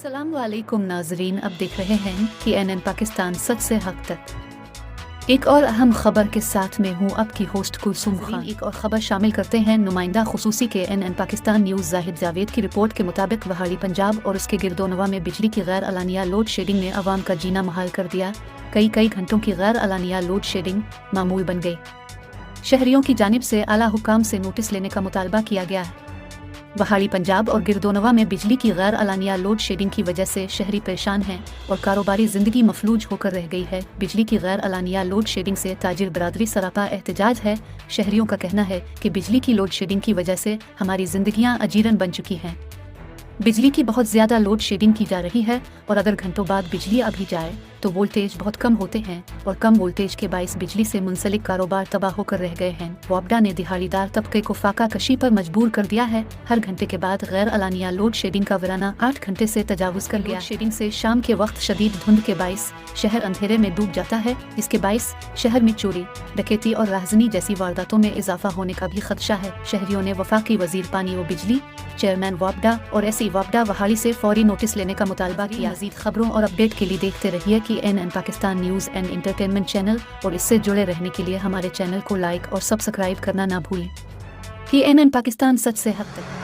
अस्सलाम वालेकुम नाजरीन, अब देख रहे हैं कि एनएन पाकिस्तान सच से हक तक। एक और अहम खबर के साथ में हूँ आपकी होस्ट कुलसुम खान। एक और खबर शामिल करते हैं नुमाइंदा खुसूसी के एनएन पाकिस्तान न्यूज़ जाहिद जावेद की रिपोर्ट के मुताबिक वहाड़ी पंजाब और उसके गिरदोनवा में बिजली की गैर अलानिया लोड शेडिंग ने अवाम का जीना महाल कर दिया। कई घंटों की गैर अलानिया लोड शेडिंग मामूल बन गई। शहरियों की जानिब से आला हुकाम से नोटिस लेने का मुतालबा किया गया है। वहाड़ी पंजाब और गिरदोनवा में बिजली की गैर अलानिया लोड शेडिंग की वजह से शहरी परेशान हैं और कारोबारी जिंदगी मफलूज होकर रह गई है। बिजली की गैर अलानिया लोड शेडिंग से ताजिर बरादरी सरापा एहतजाज है। शहरियों का कहना है कि बिजली की लोड शेडिंग की वजह से हमारी जिंदगियां अजीरन बन चुकी हैं। बिजली की बहुत ज़्यादा लोड शेडिंग की जा रही है और अगर घंटों बाद बिजली आ भी जाए तो वोल्टेज बहुत कम होते हैं और कम वोल्टेज के बाइस बिजली से मुंसलिक कारोबार तबाह होकर रह गए हैं। वापडा ने दिहाड़ीदार तबके को फाका कशी पर मजबूर कर दिया है। हर घंटे के बाद गैर अलानिया लोड शेडिंग का वराना 8 घंटे से तजावुज कर गया। शेडिंग से शाम के वक्त शदीद धुंध के बाइस शहर अंधेरे में डूब जाता है, जिसके बाइस शहर में चोरी, डकैती और राहजनी जैसी वारदातों में इजाफा होने का भी खदशा है। शहरियों ने वफाकी वजीर पानी व बिजली, चेयरमैन वापडा और एसई वापडा वहाड़ी से फौरी नोटिस लेने का मुतालबा किया। मज़ीद खबरों और अपडेट के लिए देखते रहिए कि NN Pakistan news and entertainment channel, और इससे जुड़े रहने के लिए हमारे चैनल को लाइक और सब्सक्राइब करना ना भूलें। कि एनएन पाकिस्तान सच से हक तक।